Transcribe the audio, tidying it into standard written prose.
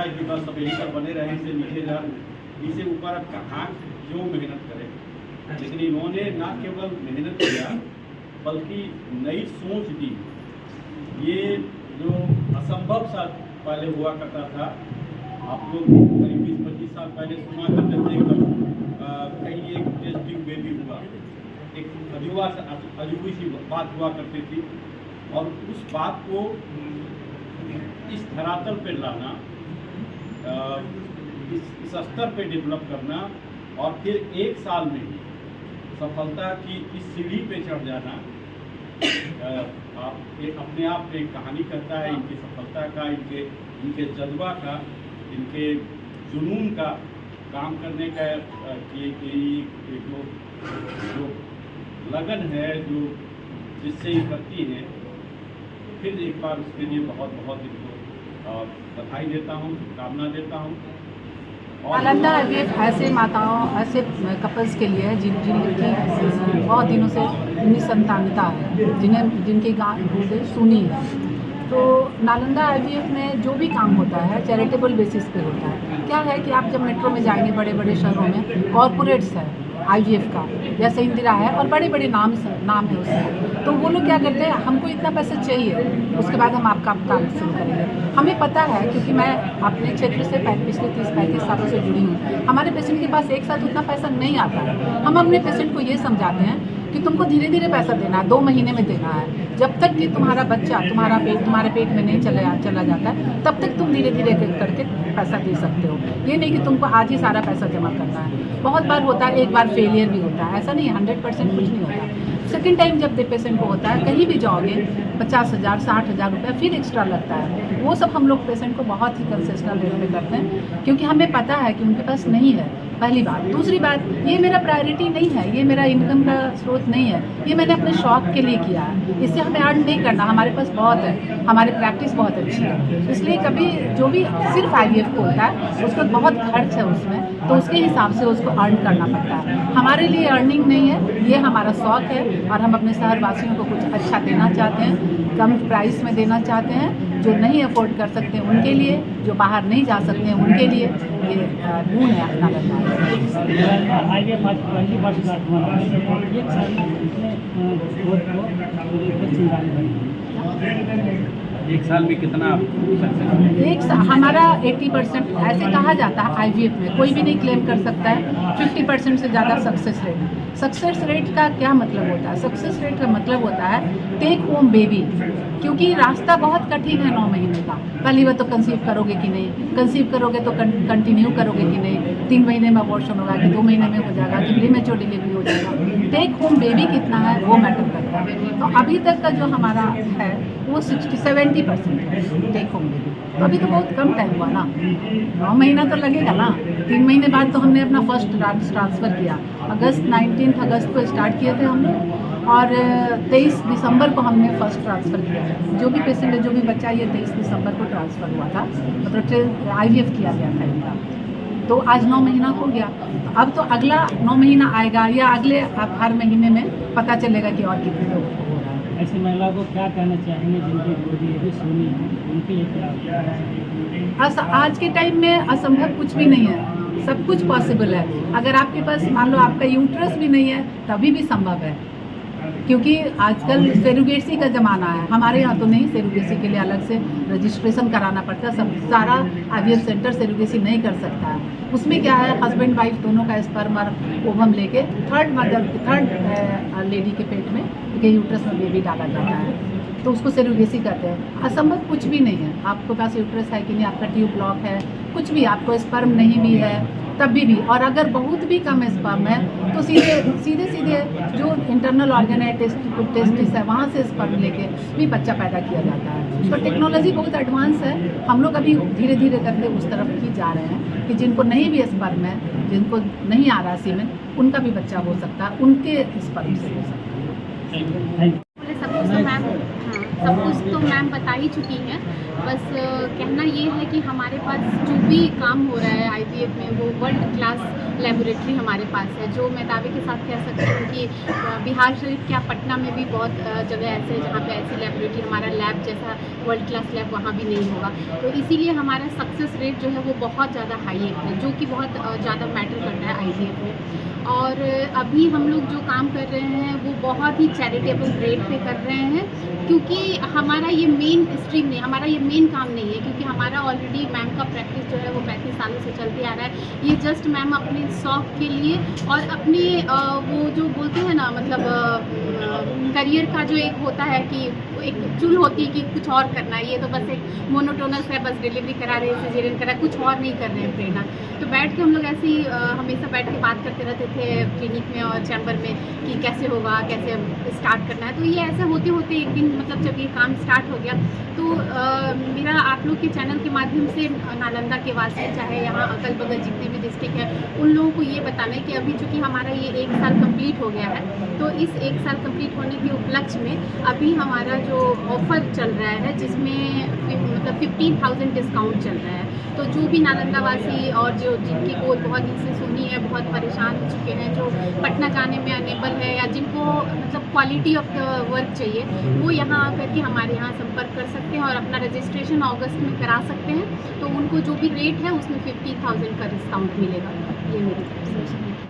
कि बस सब यहीं पर बने रहे, इससे नीचे जा, इससे ऊपर अब कहाँ क्यों मेहनत करें। लेकिन इन्होंने ना केवल मेहनत किया बल्कि नई सोच दी। ये जो असंभव सा पहले हुआ करता था, आप लोग करीब 20-25 साल पहले सुना करते थे कहीं एक टेस्टिंग बेबी हुआ, एक अजूबी सी बात हुआ करती थी, और उस बात को इस धरातल पर लाना, इस स्तर पे डेवलप करना, और फिर एक साल में ही सफलता की इस सीढ़ी पे चढ़ जाना, अपने आप में कहानी कहता है इनकी सफलता का, इनके जज्बा का, इनके जुनून का, काम करने का, जो लगन है, जो जिससे ये करती हैं। फिर एक बार उसके लिए बहुत बहुत इनको बधाई देता हूँ, शुभकामना देता हूँ। नालंदा IVF ऐसे माताओं, ऐसे कपल्स के लिए है जिनकी बहुत दिनों से निसंतानता है, जिनकी गाँव से सुनी है। तो नालंदा IVF में जो भी काम होता है चैरिटेबल बेसिस पे होता है। क्या है कि आप जब मेट्रो में जाएंगे, बड़े बड़े शहरों में कॉरपोरेट्स है IVF का, जैसे इंदिरा है और बड़े बड़े नाम है उसमें, तो वो लोग क्या करते हैं, हमको इतना पैसा चाहिए, उसके बाद हम आपका काम शुरू करेंगे। हमें पता है, क्योंकि मैं अपने क्षेत्र से पिछले 30-35 सालों से जुड़ी हूँ। हमारे पेशेंट के पास एक साथ उतना पैसा नहीं आता है। हम अपने पेशेंट को ये समझाते हैं कि तुमको धीरे धीरे पैसा देना है, 2 महीने में देना है। जब तक कि तुम्हारा बच्चा तुम्हारे पेट में नहीं चला जाता है, तब तक तुम धीरे धीरे करके पैसा दे सकते हो। ये नहीं कि तुमको आज ही सारा पैसा जमा करना है। बहुत बार होता है, एक बार फेलियर भी होता है, ऐसा नहीं 100% कुछ नहीं होता। सेकेंड टाइम जब पेशेंट को होता है, कहीं भी जाओगे 50,000 60,000 रुपये फिर एक्स्ट्रा लगता है। वो सब हम लोग पेशेंट को बहुत ही कंसेशनल रेट में करते हैं, क्योंकि हमें पता है कि उनके पास नहीं है, पहली बात। दूसरी बात, ये मेरा प्रायोरिटी नहीं है, ये मेरा इनकम का स्रोत नहीं है, ये मैंने अपने शौक के लिए किया है। इससे हमें अर्न नहीं करना, हमारे पास बहुत है, हमारी प्रैक्टिस बहुत अच्छी है। इसलिए कभी जो भी सिर्फ IVF को होता है उसको बहुत खर्च है उसमें, तो उसके हिसाब से उसको अर्न करना पड़ता है। हमारे लिए अर्निंग नहीं है, ये हमारा शौक है, और हम अपने शहरवासियों को कुछ अच्छा देना चाहते हैं, कम प्राइस में देना चाहते हैं। जो नहीं अफोर्ड कर सकते हैं उनके लिए, जो बाहर नहीं जा सकते हैं उनके लिए ये गुण है अपना लगता है। एक साल में कितना हमारा 80% ऐसे कहा जाता है IVF में, कोई भी नहीं क्लेम कर सकता है 50% से ज़्यादा सक्सेस रेट। सक्सेस रेट का क्या मतलब होता है? सक्सेस रेट का मतलब होता है टेक होम बेबी, क्योंकि रास्ता बहुत कठिन है 9 महीने का। पहली बार तो कंसीव करोगे कि नहीं, कंसीव करोगे तो कंटिन्यू करोगे कि नहीं, 3 महीने में अबॉर्शन होगा कि 2 महीने में हो जाएगा कि प्रीमेच्योर डिलीवरी हो जाएगा। टेक होम बेबी कितना है वो मैटर करता है। तो अभी तक का जो हमारा है वो 60-70% है टेक होम बेबी। अभी तो बहुत कम टाइम हुआ ना, 9 महीना तो लगेगा ना। 3 महीने बाद तो हमने अपना फर्स्ट ट्रांसफ़र किया, 19 अगस्त को स्टार्ट किए थे हम लोग, और 23 दिसंबर को हमने फर्स्ट ट्रांसफ़र किया। जो भी पेशेंट है, जो भी बच्चा, ये 23 दिसंबर को ट्रांसफ़र हुआ था, मतलब IVF किया गया था इनका। तो आज 9 महीना हो गया, तो अब तो अगला 9 महीना आएगा, या अगले हर महीने में पता चलेगा कि और कितने लोगों को हो रहा है। ऐसी महिला को क्या कहना चाहेंगे जिनकी गोदी अभी सोनी है, उनके लिए क्या? आज के टाइम में असंभव कुछ भी नहीं है, सब कुछ पॉसिबल है। अगर आपके पास मान लो आपका यूट्रस भी नहीं है तभी भी संभव है, क्योंकि आजकल सेरोगेसी का ज़माना है। हमारे यहाँ तो नहीं, सेरोगेसी के लिए अलग से रजिस्ट्रेशन कराना पड़ता है। सब सारा IVF सेंटर सेरोगेसी नहीं कर सकता है। उसमें क्या है, हस्बैंड वाइफ दोनों का स्पर्म और ओवम लेके थर्ड लेडी के पेट में, उनके यूट्रस में बेबी डाला जाता है, तो उसको सेरोगेसी कहते हैं। असंभव कुछ भी नहीं है। आपके पास यूट्रस है कि नहीं, आपका ट्यूब ब्लॉक है, कुछ भी, आपको स्पर्म नहीं भी है, तभी भी, और अगर बहुत भी कम स्पर्म है तो सीधे जो इंटरनल ऑर्गन है टेस्टिस है, वहाँ से स्पर्म लेके भी बच्चा पैदा किया जाता है। तो टेक्नोलॉजी बहुत एडवांस है, हम लोग अभी धीरे धीरे करके उस तरफ ही जा रहे हैं कि जिनको नहीं भी स्पर्म है, जिनको नहीं आ रहा सीमेन, उनका भी बच्चा हो सकता है, उनके स्पर्म से हो सकता है। सब कुछ तो मैम बता ही चुकी हैं। बस कहना ये है कि हमारे पास जो भी काम हो रहा है IVF में, वो वर्ल्ड क्लास लेबोरेटरी हमारे पास है, जो मैं दावे के साथ कह सकती हूँ कि बिहार शरीफ क्या पटना में भी बहुत जगह ऐसे है जहाँ पे ऐसी लेबोरेटरी, हमारा लैब जैसा वर्ल्ड क्लास लैब वहाँ भी नहीं होगा। तो इसीलिए हमारा सक्सेस रेट जो है वो बहुत ज़्यादा हाई है, जो कि बहुत ज़्यादा मैटर करता है IVF में। और अभी हम लोग जो काम कर रहे हैं वो बहुत ही चैरिटेबल रेट पे कर रहे हैं, क्योंकि हमारा ये मेन स्ट्रीम नहीं, हमारा ये मेन काम नहीं है, क्योंकि हमारा ऑलरेडी मैम का प्रैक्टिस जो है वो 35 सालों से चलते आ रहा है। ये जस्ट मैम अपने शौक के लिए और अपने वो जो बोलते हैं ना, मतलब करियर का जो एक होता है कि एक चुल होती है कि कुछ और करना है, ये तो बस एक मोनोटोनस है, बस डिलीवरी करा रहे हैं, सिजेरियन करा, कुछ और नहीं कर रहे हैं प्रेरणा। तो बैठ के हम लोग ऐसे ही हमेशा बैठ के बात करते रहते थे क्लिनिक में और चैम्बर में कि कैसे होगा, कैसे स्टार्ट करना है। तो ये ऐसे होते होते एक दिन, मतलब जब ये काम स्टार्ट हो गया, तो मेरा आप लोग के चैनल के माध्यम से नालंदा के वासी, चाहे यहाँ अगल बगल जितने भी डिस्ट्रिक्ट है, उन लोगों को ये बताना है कि अभी चूँकि हमारा ये 1 साल कंप्लीट हो गया है, तो इस 1 साल कंप्लीट होने के उपलक्ष्य में अभी हमारा जो ऑफ़र चल रहा है, जिसमें मतलब 15,000 डिस्काउंट चल रहा है। तो जो भी नालंदा वासी और जो जिनकी गोद बहुत दिन से सुनी है, बहुत परेशान हो चुके हैं, जो पटना जाने में अनेबल है, या जिनको मतलब क्वालिटी ऑफ द वर्क चाहिए, वो यहाँ आकर के हमारे यहाँ संपर्क कर सकते हैं और अपना रजिस्ट्रेशन अगस्त में करा सकते हैं। तो उनको जो भी रेट है उसमें 50,000 का डिस्काउंट मिलेगा। ये मेरी तरफ से।